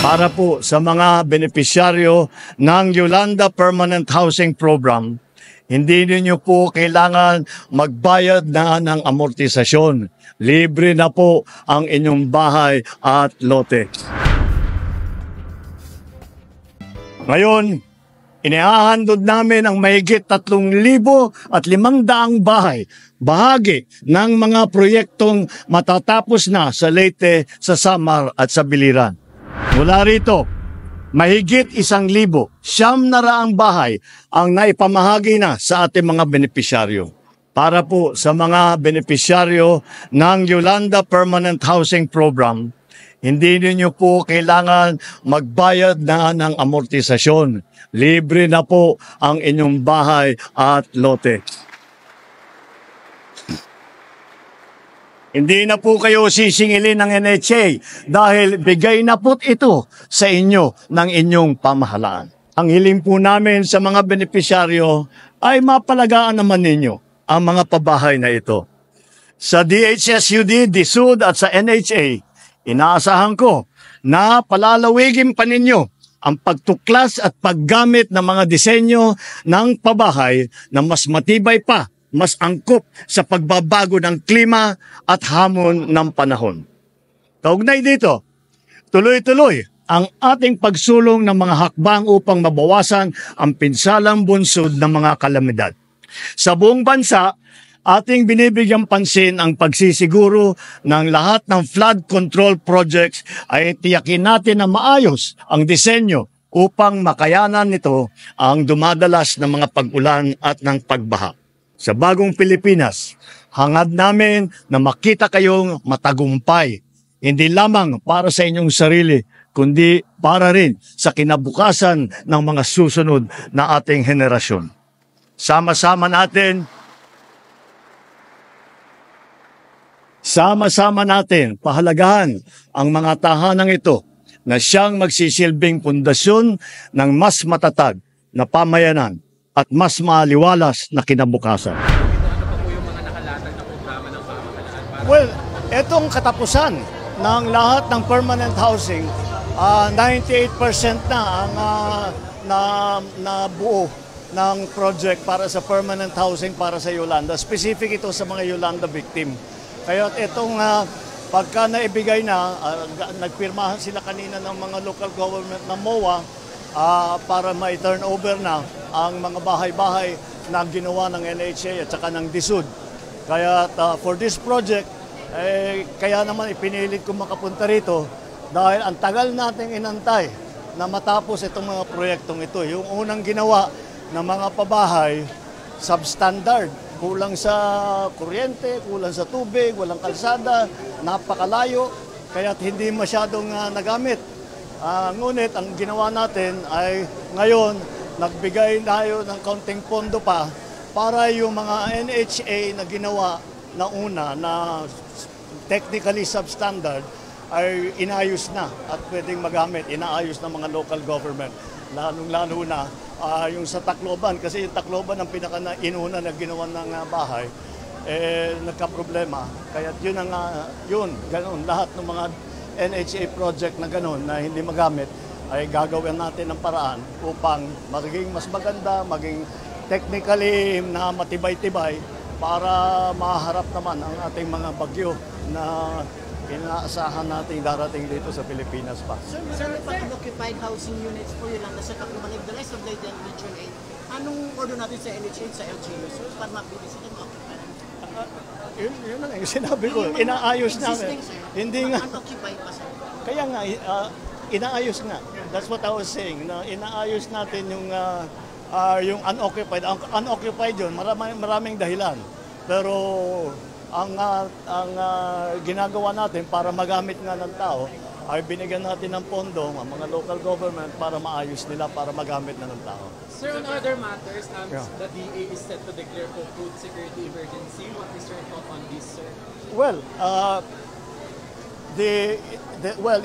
Para po sa mga benepisyaryo ng Yolanda Permanent Housing Program, hindi ninyo po kailangan magbayad na ng amortisasyon. Libre na po ang inyong bahay at lote. Ngayon, inihahandog namin ang mahigit 3,500 bahay, bahagi ng mga proyektong matatapos na sa Leyte, sa Samar at sa Biliran. Mula rito, mahigit 1,000, 900 bahay ang naipamahagi na sa ating mga benepisyaryo. Para po sa mga benepisyaryo ng Yolanda Permanent Housing Program, hindi ninyo po kailangan magbayad na ng amortisasyon. Libre na po ang inyong bahay at lote. Hindi na po kayo sisingilin ng NHA dahil bigay na po ito sa inyo ng inyong pamahalaan. Ang hiling po namin sa mga benepisyaryo ay mapalagaan naman ninyo ang mga pabahay na ito. Sa DHSUD, DSUD at sa NHA, inaasahan ko na palalawigin pa ninyo ang pagtuklas at paggamit ng mga disenyo ng pabahay na mas matibay pa, mas angkop sa pagbabago ng klima at hamon ng panahon. Kaugnay dito, tuloy-tuloy ang ating pagsulong ng mga hakbang upang mabawasan ang pinsalang bunsod ng mga kalamidad. Sa buong bansa, ating binibigyang pansin ang pagsisiguro ng lahat ng flood control projects ay tiyakin natin na maayos ang disenyo upang makayanan nito ang dumadalas ng mga pag-ulan at ng pagbaha. Sa bagong Pilipinas, hangad namin na makita kayong matagumpay, hindi lamang para sa inyong sarili, kundi para rin sa kinabukasan ng mga susunod na ating henerasyon. Sama-sama natin pahalagahan ang mga tahanang ito na siyang magsisilbing pundasyon ng mas matatag na pamayanan at mas maliwalas na kinabukasan. Ano pa po yung mga nakalatag na programa ng pamahalaan? Well, itong katapusan ng lahat ng permanent housing, 98% na ang nabuo ng project para sa permanent housing para sa Yolanda. Specific ito sa mga Yolanda victim. Kaya itong pagka naibigay na, nagpirmahan sila kanina ng mga local government ng MOA para ma-turn over na ang mga bahay-bahay na ginawa ng NHA at saka ng DSUD. Kaya for this project, kaya naman ipinilit ko makapunta rito dahil ang tagal nating inantay na matapos itong mga proyektong ito. Yung unang ginawa ng mga pabahay, substandard. Kulang sa kuryente, kulang sa tubig, walang kalsada, napakalayo, kaya hindi masyadong nagamit. Ngunit ang ginawa natin ay ngayon, nagbigay tayo ng kaunting pondo pa para yung mga NHA na ginawa na una na technically substandard ay inayos na at pwedeng magamit, inaayos ng mga local government. Lalong-lalo na yung sa Tacloban, kasi yung Tacloban ang pinaka-inuna na ginawa ng bahay, nagka-problema. Kaya yun, ganun, lahat ng mga NHA project na ganun na hindi magamit, ay gagawin natin ng paraan upang maging mas maganda, maging technically na matibay-tibay para maharap naman ang ating mga bagyo na inaasahan natin darating dito sa Pilipinas pa. Sir, occupied housing units po yun lang sa Tacloban, like the rest of the Region 8. Anong order natin sa NHA, sa LGU, sir, para mabilis sila ma-occupy? Yun na yung sinabi ko, inaayos namin. Hindi nga. Unoccupied pa, sir. Kaya nga, inaayos nga. That's what I was saying. Na inaayos natin yung unoccupied. Ang unoccupied yun, maraming dahilan. Pero ang ginagawa natin para magamit nga ng tao ay binigyan natin ng pondo ang mga local government para maayos nila, para magamit na ng tao. Sir, on other matters, the DA is set to declare po food security emergency. What is your thought on this, sir? Well,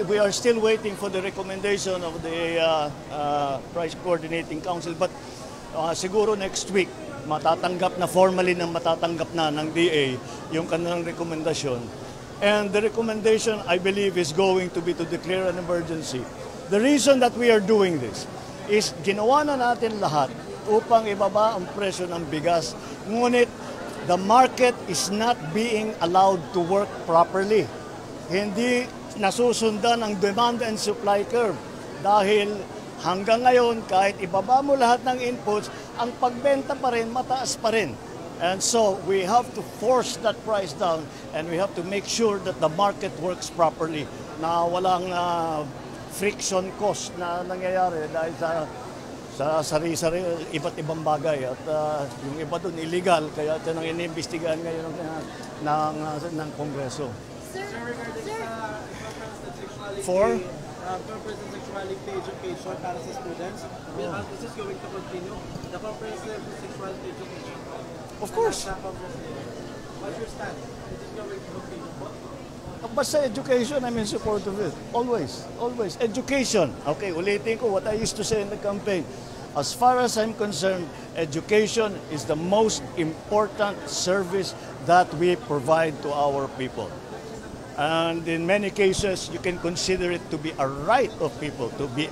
we are still waiting for the recommendation of the Price Coordinating Council, but siguro next week matatanggap na formally ng DA yung kanilang rekomendasyon. And the recommendation, I believe, is going to be to declare an emergency The reason that we are doing this is ginawa na natin lahat upang ibaba ang presyo ng bigas. Ngunit the market is not being allowed to work properly. Hindi nasusundan ang demand and supply curve dahil hanggang ngayon kahit ibaba mo lahat ng inputs, ang pagbenta pa rin mataas pa rin. And so we have to force that price down and we have to make sure that the market works properly, na walang friction cost na nangyayari dahil sa sari-sari iba't ibang bagay at yung iba doon illegal, kaya ito nang iniimbestigahan ngayon ng Kongreso. Regarding sa sexuality, For? comprehensive sexuality education para sa students, this is going to continue. The comprehensive sexuality education. Of course. What's your stand? Is it going to continue? Basta education, I'm in support of it. Always, always. Education. Okay, ulitin ko what I used to say in the campaign. As far as I'm concerned, education is the most important service that we provide to our people. And in many cases, you can consider it to be a right of people to be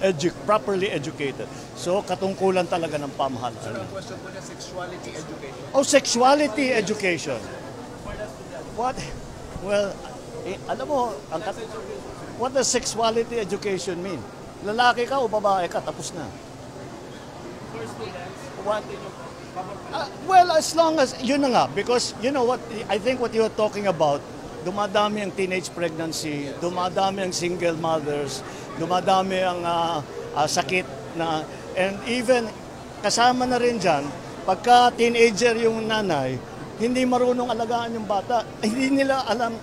properly educated. So, katungkulan talaga ng pamahalaan. Sir, ang question po niya, sexuality education. Oh, sexuality education. What? Well, alam mo, what does sexuality education mean? Lalaki ka o babae ka, tapos na. What? Well, as long as, yun na nga, because you know what, I think what you're talking about, dumadami ang teenage pregnancy, dumadami ang single mothers, dumadami ang sakit na, and even kasama na rin dyan, pagka teenager yung nanay, hindi marunong alagaan yung bata. Hindi nila alam,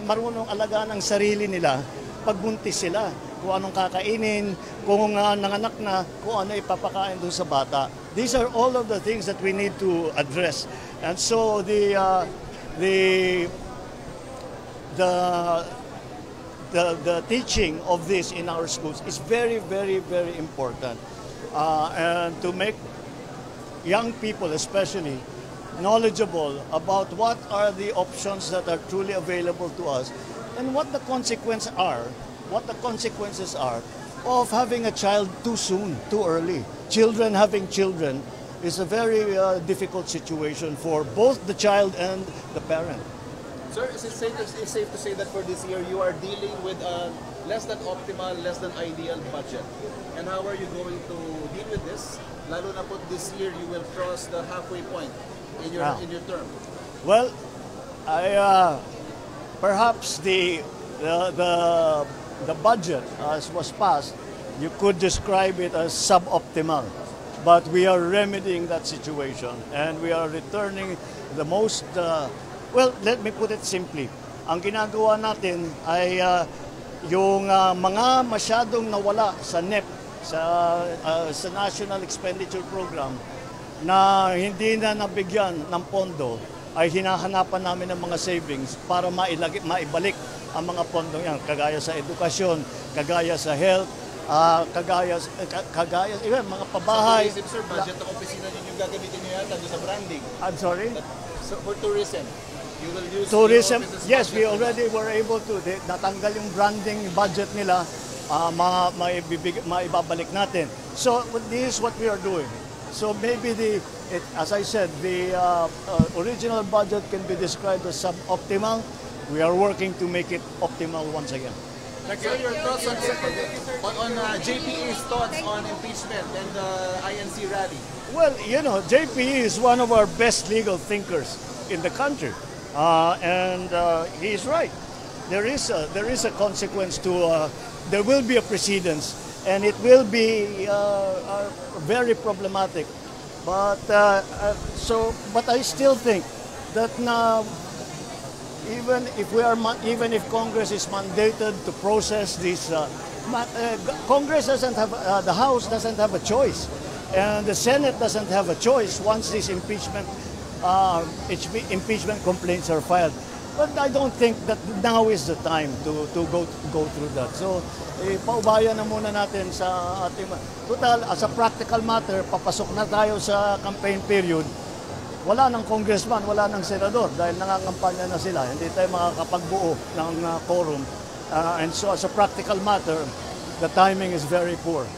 marunong alagaan ang sarili nila pagbuntis sila. Kung anong kakainin, kung nanganak na, kung ano ipapakain doon sa bata. These are all of the things that we need to address. And so the teaching of this in our schools is very, very, very important. And to make young people especially knowledgeable about what are the options that are truly available to us and what the consequences are of having a child too soon, too early. Children having children is a very difficult situation for both the child and the parent. Sir, is it safe to say that for this year you are dealing with a less than optimal, less than ideal budget? And how are you going to deal with this? Lalo na po this year you will cross the halfway point in your term. Well, perhaps the budget as was passed, you could describe it as suboptimal. But we are remedying that situation and we are returning the most, well, let me put it simply. Ang ginagawa natin ay yung mga masyadong nawala sa NEP, sa National Expenditure Program, na hindi na nabigyan ng pondo, ay hinahanapan namin ng mga savings para maibalik ang mga pondo yan, kagaya sa edukasyon, kagaya sa health, kagaya mga pabahay. Sir, budget ng opisina ninyo gagamitin niyo yata sa branding. I'm sorry? So for tourism, you will use tourism, yes, we already were able to. Natanggal yung branding budget nila, maibabalik natin. So this is what we are doing. So maybe as I said, the original budget can be described as suboptimal. We are working to make it optimal once again. Sir, your thoughts on JPA's thoughts on impeachment and the INC rally? Well, you know, JPE is one of our best legal thinkers in the country, and he is right. There is a consequence to. There will be a precedence, and it will be very problematic. But but I still think that now, even if Congress is mandated to process this, Congress doesn't have the House doesn't have a choice, and the Senate doesn't have a choice once these impeachment complaints are filed. But I don't think that now is the time to go through that. So, paubayan na muna natin sa ating... Total, as a practical matter, papasok na tayo sa campaign period. Wala ng congressman, wala ng senador dahil nangangampanya na sila. Hindi tayo makakapagbuo ng quorum. And so, as a practical matter, the timing is very poor.